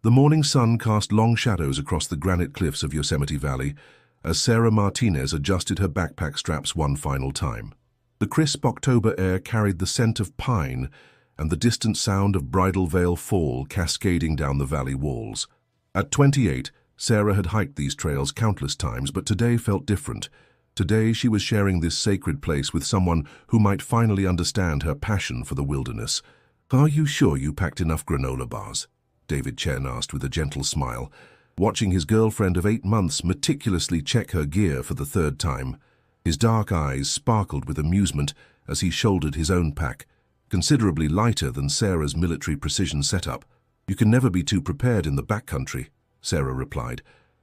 The morning sun cast long shadows across the granite cliffs of Yosemite Valley as Sarah Martinez adjusted her backpack straps one final time. The crisp October air carried the scent of pine and the distant sound of Bridal Veil Fall cascading down the valley walls. At 28, Sarah had hiked these trails countless times, but today felt different. Today she was sharing this sacred place with someone who might finally understand her passion for the wilderness. "Are you sure you packed enough granola bars?" David Chen asked with a gentle smile, watching his girlfriend of 8 months meticulously check her gear for the third time. His dark eyes sparkled with amusement as he shouldered his own pack, considerably lighter than Sarah's military precision setup. "You can never be too prepared in the backcountry," Sarah replied,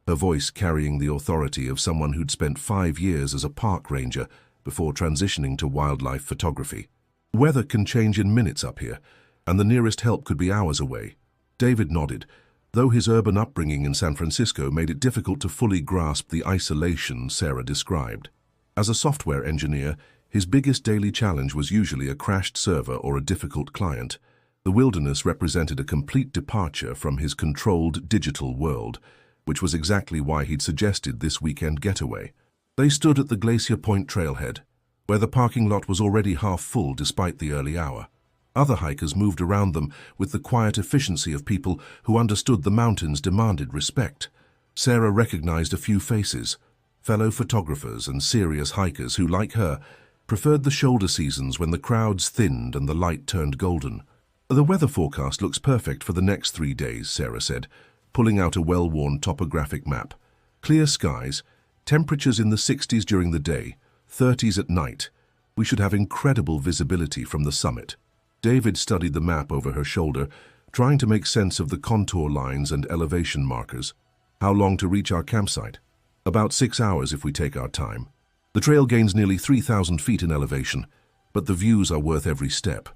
her voice carrying the authority of someone who'd spent 5 years as a park ranger before transitioning to wildlife photography. "Weather can change in minutes up here, and the nearest help could be hours away." David nodded, though his urban upbringing in San Francisco made it difficult to fully grasp the isolation Sarah described. As a software engineer, his biggest daily challenge was usually a crashed server or a difficult client. The wilderness represented a complete departure from his controlled digital world, which was exactly why he'd suggested this weekend getaway. They stood at the Glacier Point trailhead, where the parking lot was already half full despite the early hour. Other hikers moved around them with the quiet efficiency of people who understood the mountains demanded respect. Sarah recognized a few faces, fellow photographers and serious hikers who, like her, preferred the shoulder seasons when the crowds thinned and the light turned golden. "The weather forecast looks perfect for the next 3 days," Sarah said, pulling out a well-worn topographic map. "Clear skies, temperatures in the 60s during the day, 30s at night. We should have incredible visibility from the summit." David studied the map over her shoulder, trying to make sense of the contour lines and elevation markers. "How long to reach our campsite?" "About 6 hours if we take our time. The trail gains nearly 3,000 feet in elevation, but the views are worth every step."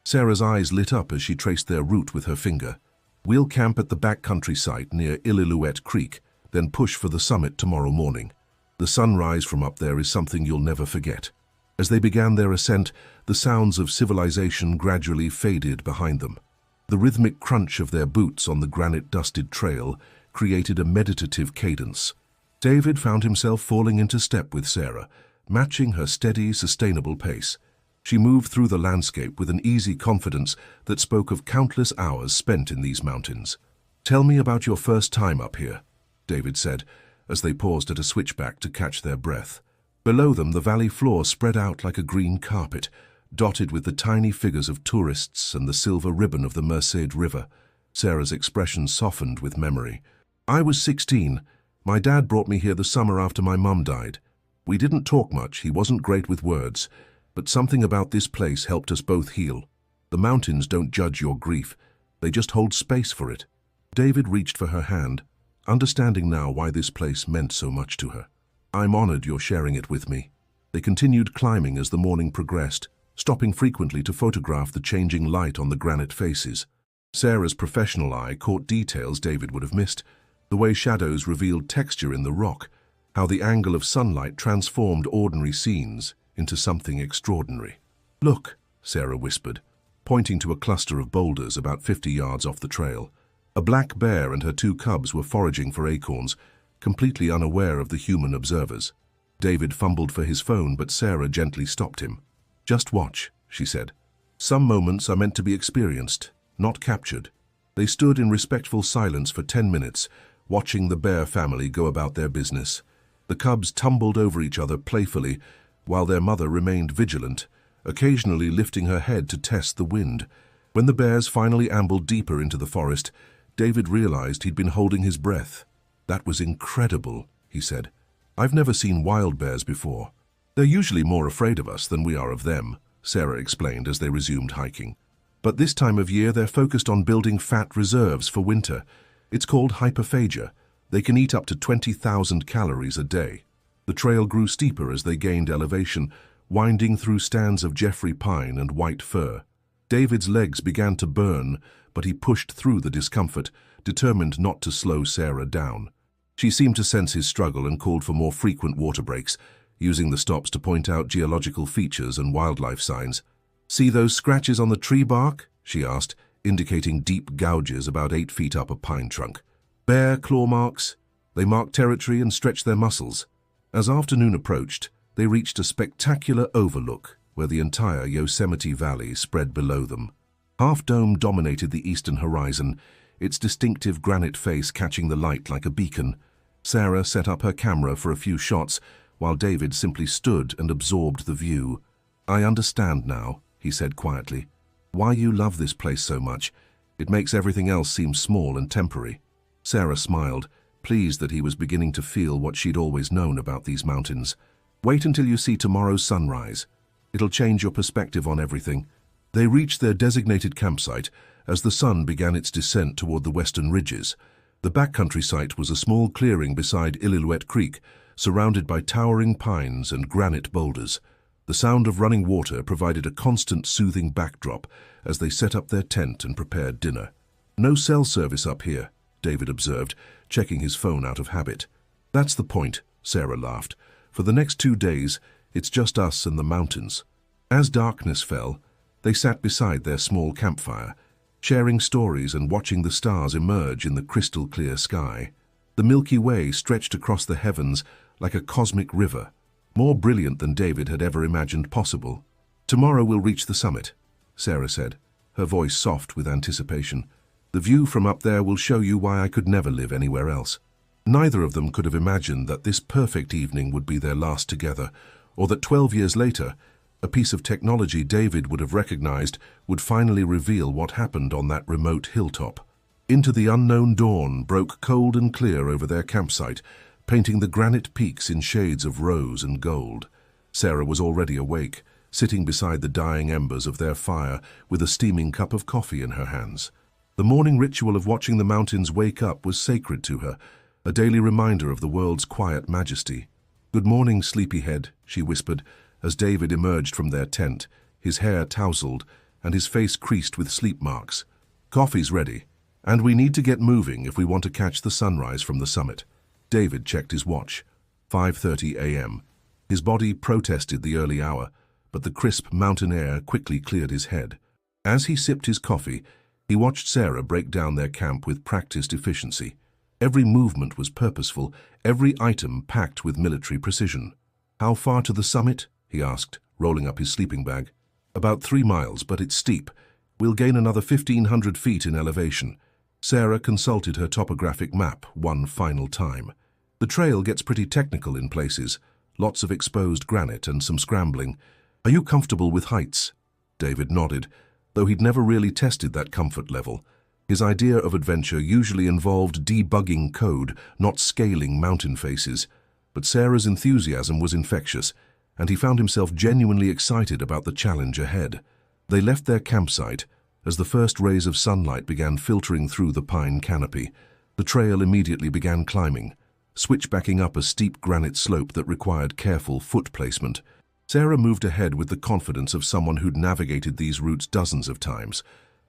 Sarah's eyes lit up as she traced their route with her finger. "We'll camp at the backcountry site near Illilouette Creek, then push for the summit tomorrow morning. The sunrise from up there is something you'll never forget." As they began their ascent, the sounds of civilization gradually faded behind them. The rhythmic crunch of their boots on the granite-dusted trail created a meditative cadence. David found himself falling into step with Sarah, matching her steady, sustainable pace. She moved through the landscape with an easy confidence that spoke of countless hours spent in these mountains. "Tell me about your first time up here," David said, as they paused at a switchback to catch their breath. Below them, the valley floor spread out like a green carpet, dotted with the tiny figures of tourists and the silver ribbon of the Merced River. Sarah's expression softened with memory. "I was 16. My dad brought me here the summer after my mum died. We didn't talk much, he wasn't great with words, but something about this place helped us both heal. The mountains don't judge your grief, they just hold space for it." David reached for her hand, understanding now why this place meant so much to her. "I'm honored you're sharing it with me." They continued climbing as the morning progressed, stopping frequently to photograph the changing light on the granite faces. Sarah's professional eye caught details David would have missed, the way shadows revealed texture in the rock, how the angle of sunlight transformed ordinary scenes into something extraordinary. "Look," Sarah whispered, pointing to a cluster of boulders about 50 yards off the trail. A black bear and her 2 cubs were foraging for acorns, completely unaware of the human observers. David fumbled for his phone, but Sarah gently stopped him. "Just watch," she said. "Some moments are meant to be experienced, not captured." They stood in respectful silence for 10 minutes, watching the bear family go about their business. The cubs tumbled over each other playfully, while their mother remained vigilant, occasionally lifting her head to test the wind. When the bears finally ambled deeper into the forest, David realized he'd been holding his breath. "That was incredible," he said. "I've never seen wild bears before." "They're usually more afraid of us than we are of them," Sarah explained as they resumed hiking. "But this time of year they're focused on building fat reserves for winter. It's called hyperphagia. They can eat up to 20,000 calories a day." The trail grew steeper as they gained elevation, winding through stands of Jeffrey pine and white fir. David's legs began to burn, but he pushed through the discomfort, determined not to slow Sarah down. She seemed to sense his struggle and called for more frequent water breaks, using the stops to point out geological features and wildlife signs. "See those scratches on the tree bark?" she asked, indicating deep gouges about 8 feet up a pine trunk. Bare claw marks. They marked territory and stretched their muscles. As afternoon approached, they reached a spectacular overlook where the entire Yosemite Valley spread below them. Half Dome dominated the eastern horizon, its distinctive granite face catching the light like a beacon. Sarah set up her camera for a few shots, while David simply stood and absorbed the view. "I understand now," he said quietly, "why you love this place so much. It makes everything else seem small and temporary." Sarah smiled, pleased that he was beginning to feel what she'd always known about these mountains. "Wait until you see tomorrow's sunrise. It'll change your perspective on everything." They reached their designated campsite as the sun began its descent toward the western ridges. The backcountry site was a small clearing beside Illilouette Creek, surrounded by towering pines and granite boulders. The sound of running water provided a constant soothing backdrop as they set up their tent and prepared dinner. "No cell service up here," David observed, checking his phone out of habit. "That's the point," Sarah laughed. "For the next 2 days, it's just us and the mountains." As darkness fell, they sat beside their small campfire, sharing stories and watching the stars emerge in the crystal-clear sky. The Milky Way stretched across the heavens like a cosmic river, more brilliant than David had ever imagined possible. "Tomorrow we'll reach the summit," Sarah said, her voice soft with anticipation. "The view from up there will show you why I could never live anywhere else." Neither of them could have imagined that this perfect evening would be their last together, or that 12 years later, a piece of technology David would have recognized would finally reveal what happened on that remote hilltop. Into the unknown dawn broke cold and clear over their campsite, painting the granite peaks in shades of rose and gold. Sarah was already awake, sitting beside the dying embers of their fire with a steaming cup of coffee in her hands. The morning ritual of watching the mountains wake up was sacred to her, a daily reminder of the world's quiet majesty. "Good morning, sleepyhead," she whispered, as David emerged from their tent, his hair tousled and his face creased with sleep marks. "Coffee's ready, and we need to get moving if we want to catch the sunrise from the summit." David checked his watch. 5:30 a.m. His body protested the early hour, but the crisp mountain air quickly cleared his head. As he sipped his coffee, he watched Sarah break down their camp with practiced efficiency. Every movement was purposeful, every item packed with military precision. "How far to the summit?" he asked, rolling up his sleeping bag. "About 3 miles, but it's steep. We'll gain another 1,500 feet in elevation." Sarah consulted her topographic map one final time. "The trail gets pretty technical in places, lots of exposed granite and some scrambling. Are you comfortable with heights?" David nodded, though he'd never really tested that comfort level. His idea of adventure usually involved debugging code, not scaling mountain faces. But Sarah's enthusiasm was infectious, and he found himself genuinely excited about the challenge ahead. They left their campsite as the first rays of sunlight began filtering through the pine canopy. The trail immediately began climbing, switchbacking up a steep granite slope that required careful foot placement. Sarah moved ahead with the confidence of someone who'd navigated these routes dozens of times,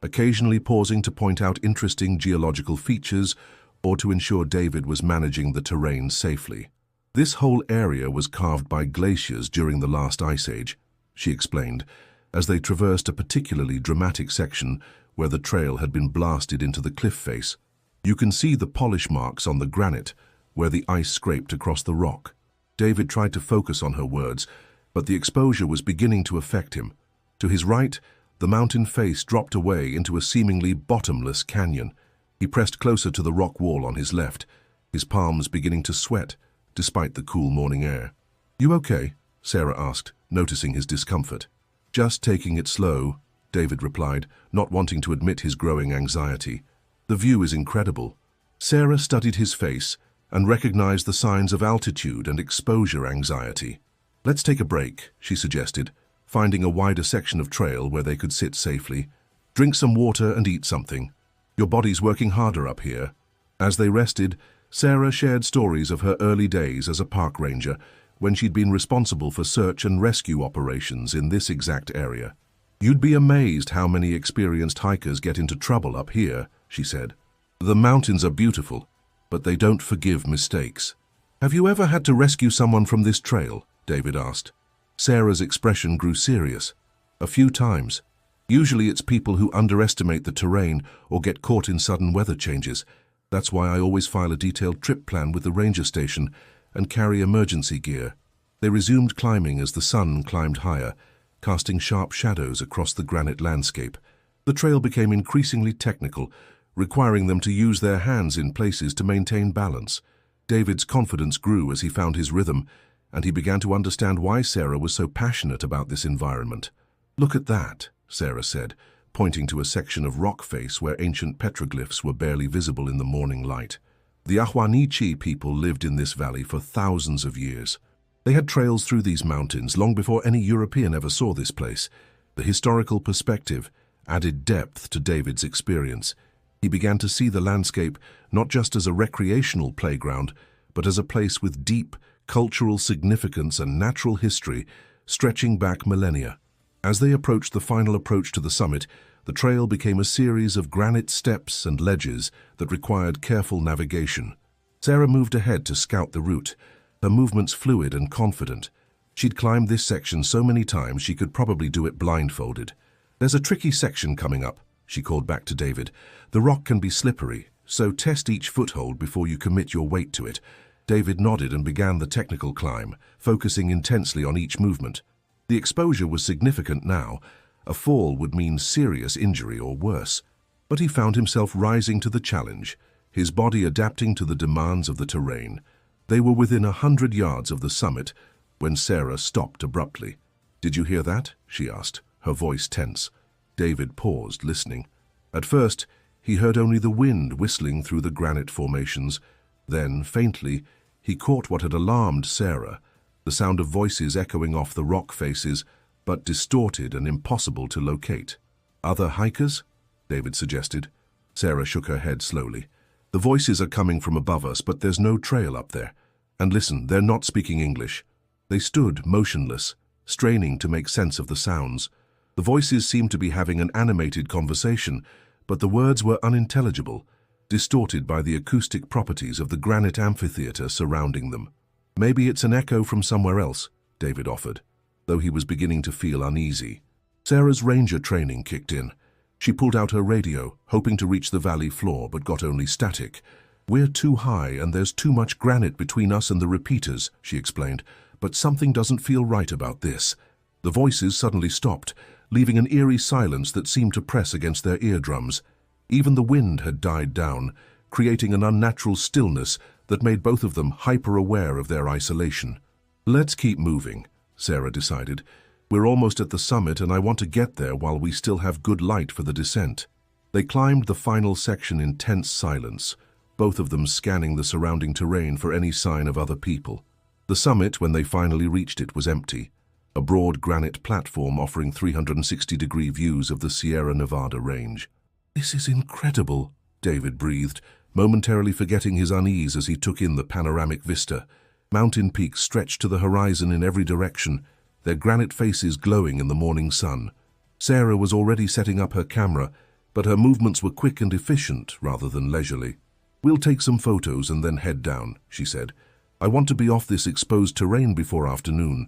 occasionally pausing to point out interesting geological features or to ensure David was managing the terrain safely. "This whole area was carved by glaciers during the last ice age," she explained, as they traversed a particularly dramatic section where the trail had been blasted into the cliff face. "You can see the polish marks on the granite where the ice scraped across the rock." David tried to focus on her words, but the exposure was beginning to affect him. To his right, the mountain face dropped away into a seemingly bottomless canyon. He pressed closer to the rock wall on his left, his palms beginning to sweat despite the cool morning air. "You okay?" Sarah asked, noticing his discomfort. "Just taking it slow," David replied, not wanting to admit his growing anxiety. "The view is incredible." Sarah studied his face and recognized the signs of altitude and exposure anxiety. "Let's take a break," she suggested, finding a wider section of trail where they could sit safely. "Drink some water and eat something. Your body's working harder up here." As they rested, Sarah shared stories of her early days as a park ranger, when she'd been responsible for search and rescue operations in this exact area. "You'd be amazed how many experienced hikers get into trouble up here," she said. "The mountains are beautiful, but they don't forgive mistakes." "Have you ever had to rescue someone from this trail?" David asked. Sarah's expression grew serious. "A few times. Usually it's people who underestimate the terrain or get caught in sudden weather changes. That's why I always file a detailed trip plan with the ranger station and carry emergency gear. They resumed climbing as the sun climbed higher, casting sharp shadows across the granite landscape. The trail became increasingly technical, requiring them to use their hands in places to maintain balance. David's confidence grew as he found his rhythm, and he began to understand why Sarah was so passionate about this environment. "Look at that," Sarah said, pointing to a section of rock face where ancient petroglyphs were barely visible in the morning light. The Ahwanichi people lived in this valley for thousands of years. They had trails through these mountains long before any European ever saw this place. The historical perspective added depth to David's experience. He began to see the landscape not just as a recreational playground, but as a place with deep cultural significance and natural history stretching back millennia. As they approached the final approach to the summit, the trail became a series of granite steps and ledges that required careful navigation. Sarah moved ahead to scout the route, her movements fluid and confident. She'd climbed this section so many times she could probably do it blindfolded. "There's a tricky section coming up," she called back to David. "The rock can be slippery, so test each foothold before you commit your weight to it." David nodded and began the technical climb, focusing intensely on each movement. The exposure was significant now. A fall would mean serious injury or worse. But he found himself rising to the challenge, his body adapting to the demands of the terrain. They were within 100 yards of the summit when Sarah stopped abruptly. "Did you hear that?" she asked, her voice tense. David paused, listening. At first, he heard only the wind whistling through the granite formations. Then, faintly, he caught what had alarmed Sarah, the sound of voices echoing off the rock faces, but distorted and impossible to locate. "Other hikers?" David suggested. Sarah shook her head slowly. "The voices are coming from above us, but there's no trail up there. And listen, they're not speaking English." They stood, motionless, straining to make sense of the sounds. The voices seemed to be having an animated conversation, but the words were unintelligible, distorted by the acoustic properties of the granite amphitheater surrounding them. "Maybe it's an echo from somewhere else," David offered, though he was beginning to feel uneasy. Sarah's ranger training kicked in. She pulled out her radio, hoping to reach the valley floor, but got only static. "We're too high and there's too much granite between us and the repeaters," she explained, "but something doesn't feel right about this." The voices suddenly stopped, leaving an eerie silence that seemed to press against their eardrums. Even the wind had died down, creating an unnatural stillness that made both of them hyper-aware of their isolation. "Let's keep moving," Sarah decided. "We're almost at the summit and I want to get there while we still have good light for the descent." They climbed the final section in tense silence, both of them scanning the surrounding terrain for any sign of other people. The summit, when they finally reached it, was empty, a broad granite platform offering 360-degree views of the Sierra Nevada range. "This is incredible," David breathed, momentarily forgetting his unease as he took in the panoramic vista. Mountain peaks stretched to the horizon in every direction, their granite faces glowing in the morning sun. Sarah was already setting up her camera, but her movements were quick and efficient rather than leisurely. "We'll take some photos and then head down," she said. "I want to be off this exposed terrain before afternoon."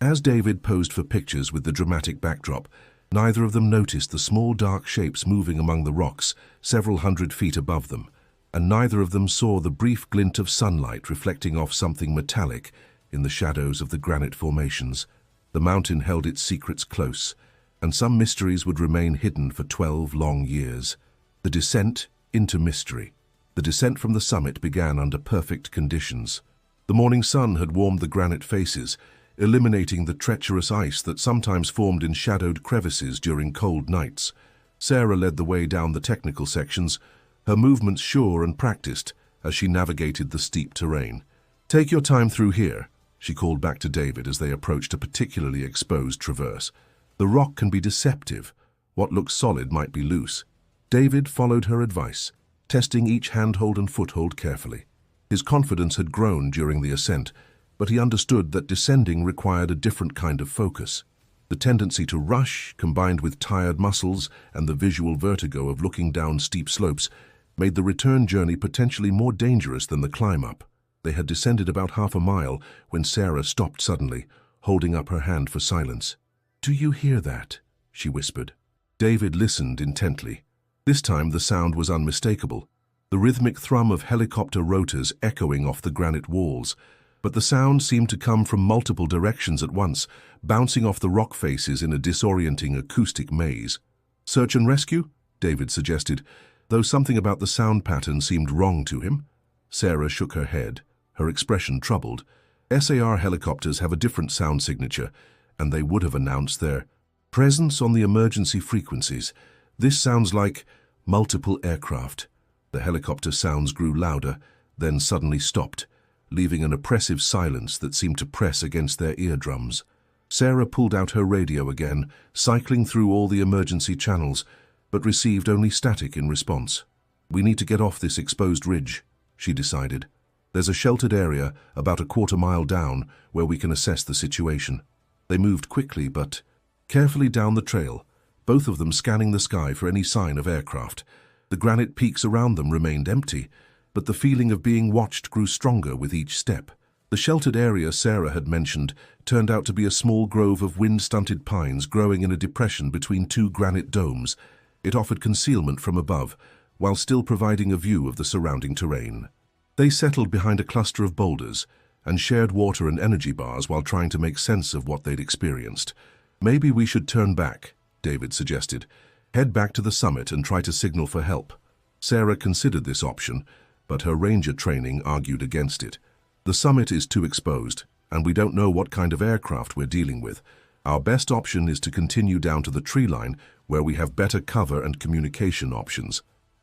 As David posed for pictures with the dramatic backdrop, neither of them noticed the small dark shapes moving among the rocks several hundred feet above them, and neither of them saw the brief glint of sunlight reflecting off something metallic in the shadows of the granite formations. The mountain held its secrets close, and some mysteries would remain hidden for 12 long years. The descent into mystery. The descent from the summit began under perfect conditions. The morning sun had warmed the granite faces, eliminating the treacherous ice that sometimes formed in shadowed crevices during cold nights. Sarah led the way down the technical sections, her movements sure and practiced as she navigated the steep terrain. "Take your time through here," she called back to David as they approached a particularly exposed traverse. "The rock can be deceptive. What looks solid might be loose." David followed her advice, testing each handhold and foothold carefully. His confidence had grown during the ascent, but he understood that descending required a different kind of focus. The tendency to rush, combined with tired muscles and the visual vertigo of looking down steep slopes, made the return journey potentially more dangerous than the climb up. They had descended about half a mile when Sarah stopped suddenly, holding up her hand for silence. "Do you hear that?" she whispered. David listened intently. This time the sound was unmistakable, the rhythmic thrum of helicopter rotors echoing off the granite walls. But the sound seemed to come from multiple directions at once, bouncing off the rock faces in a disorienting acoustic maze. "Search and rescue?" David suggested, though something about the sound pattern seemed wrong to him. Sarah shook her head, her expression troubled. SAR helicopters have a different sound signature, and they would have announced their presence on the emergency frequencies. This sounds like multiple aircraft. The helicopter sounds grew louder, then suddenly stopped, leaving an oppressive silence that seemed to press against their eardrums. Sarah pulled out her radio again, cycling through all the emergency channels, but received only static in response. "We need to get off this exposed ridge," she decided. "There's a sheltered area about a quarter-mile down where we can assess the situation." They moved quickly but carefully down the trail, both of them scanning the sky for any sign of aircraft. The granite peaks around them remained empty, but the feeling of being watched grew stronger with each step. The sheltered area Sarah had mentioned turned out to be a small grove of wind-stunted pines growing in a depression between two granite domes. It offered concealment from above, while still providing a view of the surrounding terrain. They settled behind a cluster of boulders and shared water and energy bars while trying to make sense of what they'd experienced. "Maybe we should turn back," David suggested. "Head back to the summit and try to signal for help." Sarah considered this option, but her ranger training argued against it. "The summit is too exposed, and we don't know what kind of aircraft we're dealing with. Our best option is to continue down to the tree line, where we have better cover and communication options."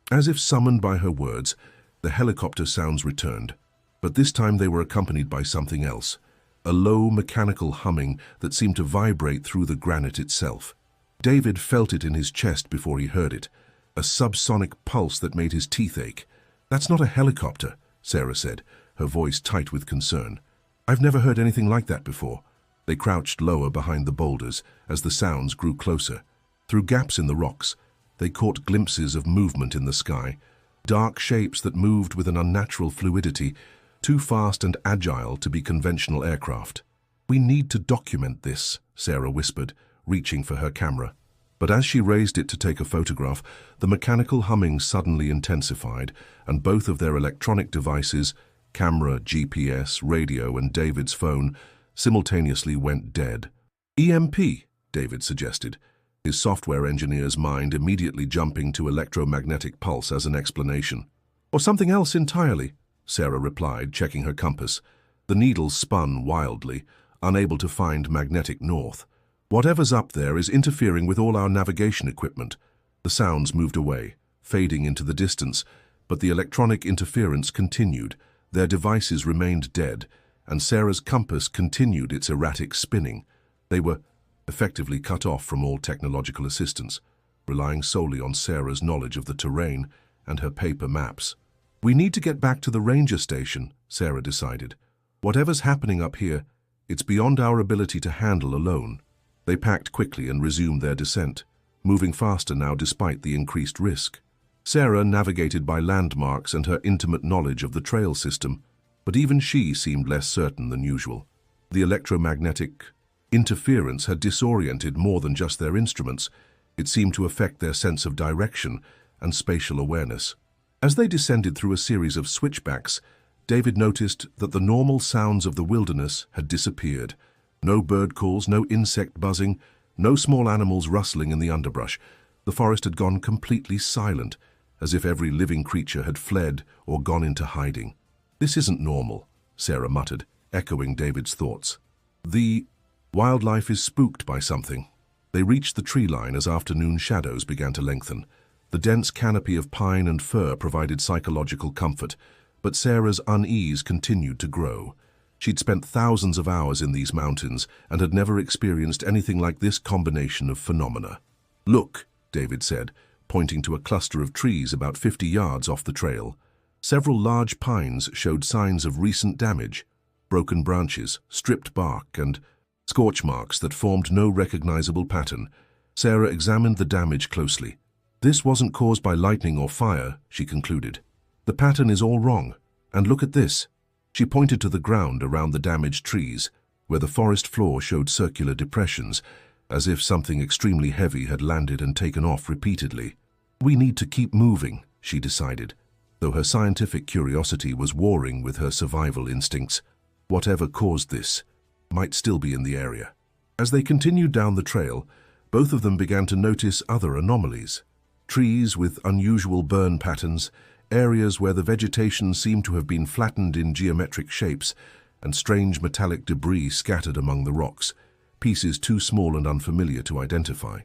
As if summoned by her words, the helicopter sounds returned, but this time they were accompanied by something else, a low mechanical humming that seemed to vibrate through the granite itself. David felt it in his chest before he heard it, a subsonic pulse that made his teeth ache. "That's not a helicopter," Sarah said, her voice tight with concern. "I've never heard anything like that before." They crouched lower behind the boulders as the sounds grew closer. Through gaps in the rocks, they caught glimpses of movement in the sky, dark shapes that moved with an unnatural fluidity, too fast and agile to be conventional aircraft. "We need to document this," Sarah whispered, reaching for her camera. But as she raised it to take a photograph, the mechanical humming suddenly intensified, and both of their electronic devices, camera, GPS, radio, and David's phone, simultaneously went dead. "EMP," David suggested, his software engineer's mind immediately jumping to electromagnetic pulse as an explanation. "Or something else entirely," Sarah replied, checking her compass. The needle spun wildly, unable to find magnetic north. "Whatever's up there is interfering with all our navigation equipment." The sounds moved away, fading into the distance, but the electronic interference continued. Their devices remained dead, and Sarah's compass continued its erratic spinning. They were effectively cut off from all technological assistance, relying solely on Sarah's knowledge of the terrain and her paper maps. "We need to get back to the ranger station," Sarah decided. "Whatever's happening up here, it's beyond our ability to handle alone." They packed quickly and resumed their descent, moving faster now despite the increased risk. Sarah navigated by landmarks and her intimate knowledge of the trail system, but even she seemed less certain than usual. The electromagnetic interference had disoriented more than just their instruments. It seemed to affect their sense of direction and spatial awareness. As they descended through a series of switchbacks, David noticed that the normal sounds of the wilderness had disappeared. No bird calls, no insect buzzing, no small animals rustling in the underbrush. The forest had gone completely silent, as if every living creature had fled or gone into hiding. "This isn't normal," Sarah muttered, echoing David's thoughts. "The wildlife is spooked by something." They reached the tree line as afternoon shadows began to lengthen. The dense canopy of pine and fir provided psychological comfort, but Sarah's unease continued to grow. She'd spent thousands of hours in these mountains and had never experienced anything like this combination of phenomena. "Look," David said, pointing to a cluster of trees about 50 yards off the trail. Several large pines showed signs of recent damage, broken branches, stripped bark, and scorch marks that formed no recognizable pattern. Sarah examined the damage closely. "This wasn't caused by lightning or fire," she concluded. "The pattern is all wrong. And look at this." She pointed to the ground around the damaged trees, where the forest floor showed circular depressions, as if something extremely heavy had landed and taken off repeatedly. We need to keep moving, she decided, though her scientific curiosity was warring with her survival instincts. Whatever caused this might still be in the area. As they continued down the trail, both of them began to notice other anomalies. Trees with unusual burn patterns, areas where the vegetation seemed to have been flattened in geometric shapes, and strange metallic debris scattered among the rocks, pieces too small and unfamiliar to identify.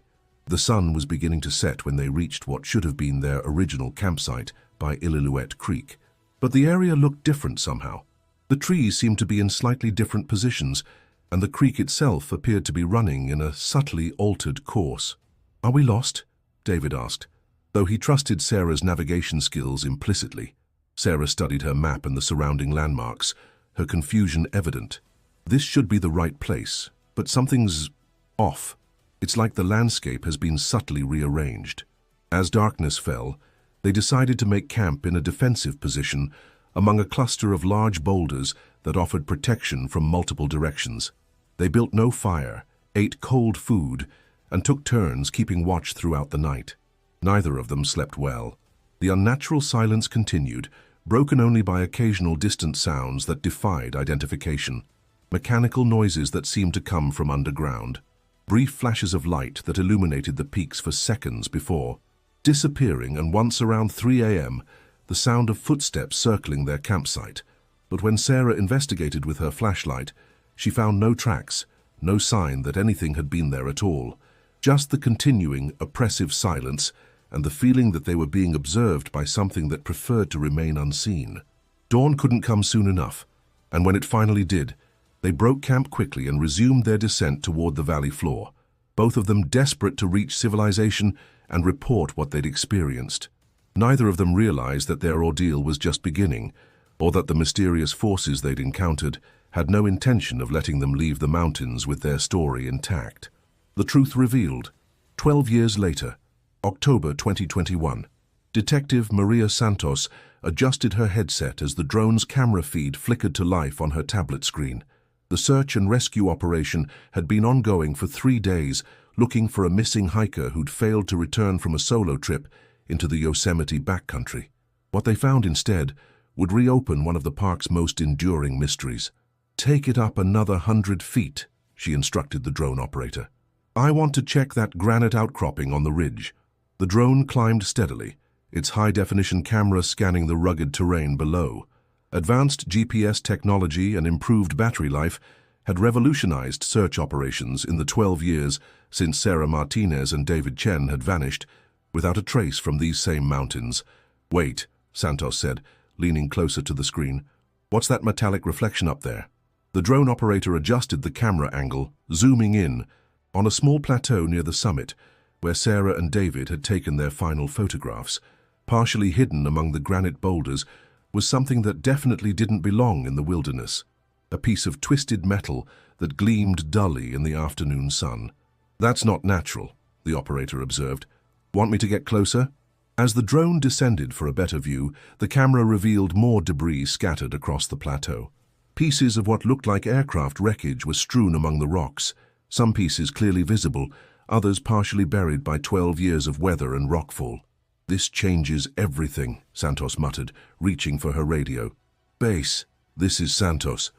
The sun was beginning to set when they reached what should have been their original campsite by Illilouette Creek. But the area looked different somehow. The trees seemed to be in slightly different positions, and the creek itself appeared to be running in a subtly altered course. "Are we lost?" David asked, though he trusted Sarah's navigation skills implicitly. Sarah studied her map and the surrounding landmarks, her confusion evident. This should be the right place, but something's off. It's like the landscape has been subtly rearranged. As darkness fell, they decided to make camp in a defensive position among a cluster of large boulders that offered protection from multiple directions. They built no fire, ate cold food, and took turns keeping watch throughout the night. Neither of them slept well. The unnatural silence continued, broken only by occasional distant sounds that defied identification. Mechanical noises that seemed to come from underground. Brief flashes of light that illuminated the peaks for seconds before disappearing, and once around 3 a.m., the sound of footsteps circling their campsite. But when Sarah investigated with her flashlight, she found no tracks, no sign that anything had been there at all. Just the continuing, oppressive silence and the feeling that they were being observed by something that preferred to remain unseen. Dawn couldn't come soon enough, and when it finally did, they broke camp quickly and resumed their descent toward the valley floor, both of them desperate to reach civilization and report what they'd experienced. Neither of them realized that their ordeal was just beginning, or that the mysterious forces they'd encountered had no intention of letting them leave the mountains with their story intact. The truth revealed. 12 years later, October 2021, Detective Maria Santos adjusted her headset as the drone's camera feed flickered to life on her tablet screen. The search and rescue operation had been ongoing for 3 days, looking for a missing hiker who'd failed to return from a solo trip into the Yosemite backcountry. What they found instead would reopen one of the park's most enduring mysteries. "Take it up another 100 feet, she instructed the drone operator. "I want to check that granite outcropping on the ridge." The drone climbed steadily, its high-definition camera scanning the rugged terrain below. Advanced GPS technology and improved battery life had revolutionized search operations in the 12 years since Sarah Martinez and David Chen had vanished without a trace from these same mountains. "Wait," Santos said, leaning closer to the screen. "What's that metallic reflection up there?" The drone operator adjusted the camera angle, zooming in on a small plateau near the summit, where Sarah and David had taken their final photographs. Partially hidden among the granite boulders was something that definitely didn't belong in the wilderness, a piece of twisted metal that gleamed dully in the afternoon sun. "That's not natural," the operator observed. "Want me to get closer?" As the drone descended for a better view, the camera revealed more debris scattered across the plateau. Pieces of what looked like aircraft wreckage were strewn among the rocks, some pieces clearly visible, others partially buried by 12 years of weather and rockfall. "This changes everything," Santos muttered, reaching for her radio. "Base, this is Santos.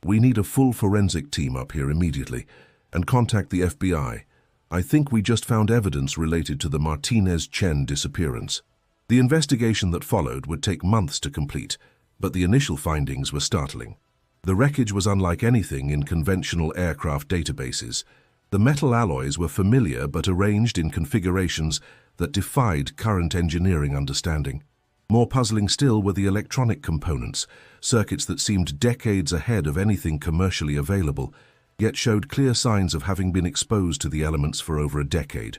We need a full forensic team up here immediately, and contact the FBI. I think we just found evidence related to the Martinez-Chen disappearance." The investigation that followed would take months to complete, but the initial findings were startling. The wreckage was unlike anything in conventional aircraft databases. The metal alloys were familiar but arranged in configurations that defied current engineering understanding. More puzzling still were the electronic components, circuits that seemed decades ahead of anything commercially available, yet showed clear signs of having been exposed to the elements for over a decade.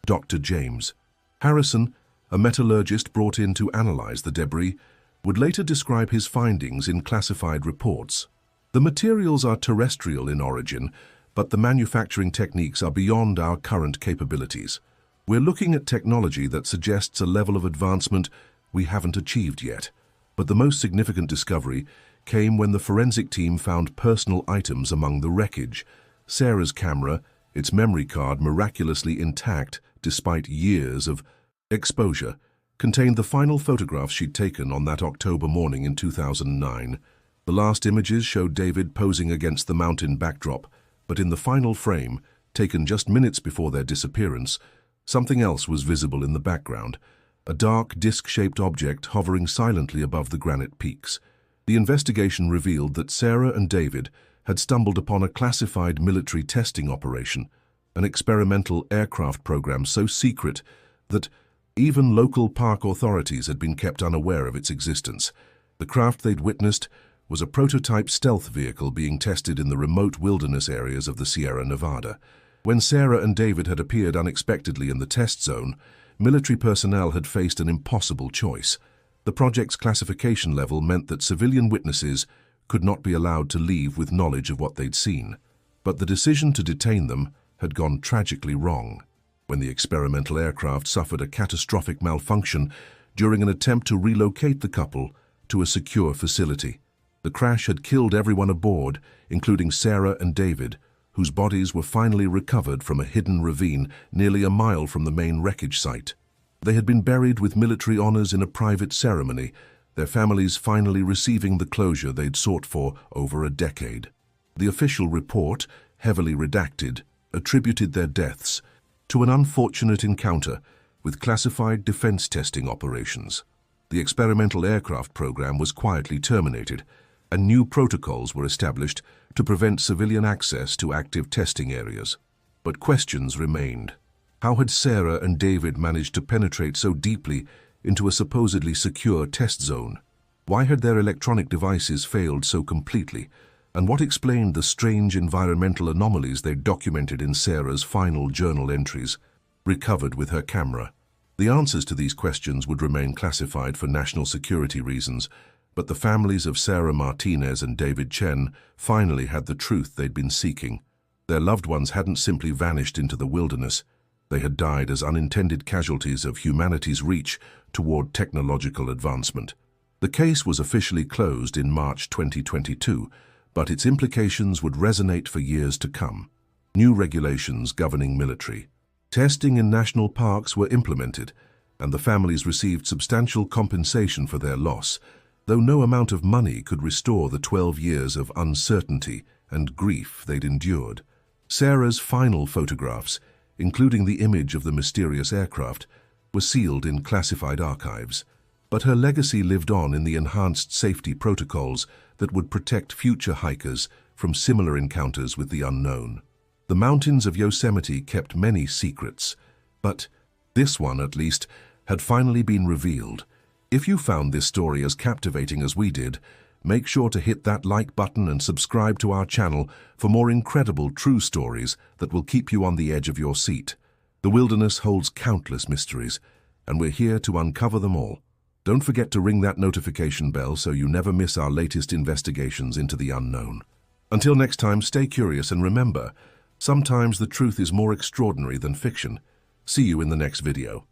Dr. James Harrison, a metallurgist brought in to analyze the debris, would later describe his findings in classified reports. "The materials are terrestrial in origin, but the manufacturing techniques are beyond our current capabilities. We're looking at technology that suggests a level of advancement we haven't achieved yet. But the most significant discovery came when the forensic team found personal items among the wreckage: Sarah's camera, its memory card miraculously intact despite years of exposure, contained the final photographs she'd taken on that October morning in 2009. The last images showed David posing against the mountain backdrop, but in the final frame, taken just minutes before their disappearance, something else was visible in the background, a dark, disc-shaped object hovering silently above the granite peaks. The investigation revealed that Sarah and David had stumbled upon a classified military testing operation, an experimental aircraft program so secret that even local park authorities had been kept unaware of its existence. The craft they'd witnessed was a prototype stealth vehicle being tested in the remote wilderness areas of the Sierra Nevada. When Sarah and David had appeared unexpectedly in the test zone, military personnel had faced an impossible choice. The project's classification level meant that civilian witnesses could not be allowed to leave with knowledge of what they'd seen. But the decision to detain them had gone tragically wrong when the experimental aircraft suffered a catastrophic malfunction during an attempt to relocate the couple to a secure facility. The crash had killed everyone aboard, including Sarah and David, whose bodies were finally recovered from a hidden ravine nearly a mile from the main wreckage site. They had been buried with military honors in a private ceremony, their families finally receiving the closure they'd sought for over a decade. The official report, heavily redacted, attributed their deaths to an unfortunate encounter with classified defense testing operations. The experimental aircraft program was quietly terminated, and new protocols were established to prevent civilian access to active testing areas. But questions remained. How had Sarah and David managed to penetrate so deeply into a supposedly secure test zone? Why had their electronic devices failed so completely? And what explained the strange environmental anomalies they documented in Sarah's final journal entries, recovered with her camera? The answers to these questions would remain classified for national security reasons, but the families of Sarah Martinez and David Chen finally had the truth they'd been seeking. Their loved ones hadn't simply vanished into the wilderness. They had died as unintended casualties of humanity's reach toward technological advancement. The case was officially closed in March 2022, but its implications would resonate for years to come. New regulations governing military testing in national parks were implemented, and the families received substantial compensation for their loss, though no amount of money could restore the 12 years of uncertainty and grief they'd endured. Sarah's final photographs, including the image of the mysterious aircraft, were sealed in classified archives, but her legacy lived on in the enhanced safety protocols that would protect future hikers from similar encounters with the unknown. The mountains of Yosemite kept many secrets, but this one, at least, had finally been revealed. If you found this story as captivating as we did, make sure to hit that like button and subscribe to our channel for more incredible true stories that will keep you on the edge of your seat. The wilderness holds countless mysteries, and we're here to uncover them all. Don't forget to ring that notification bell so you never miss our latest investigations into the unknown. Until next time, stay curious and remember, sometimes the truth is more extraordinary than fiction. See you in the next video.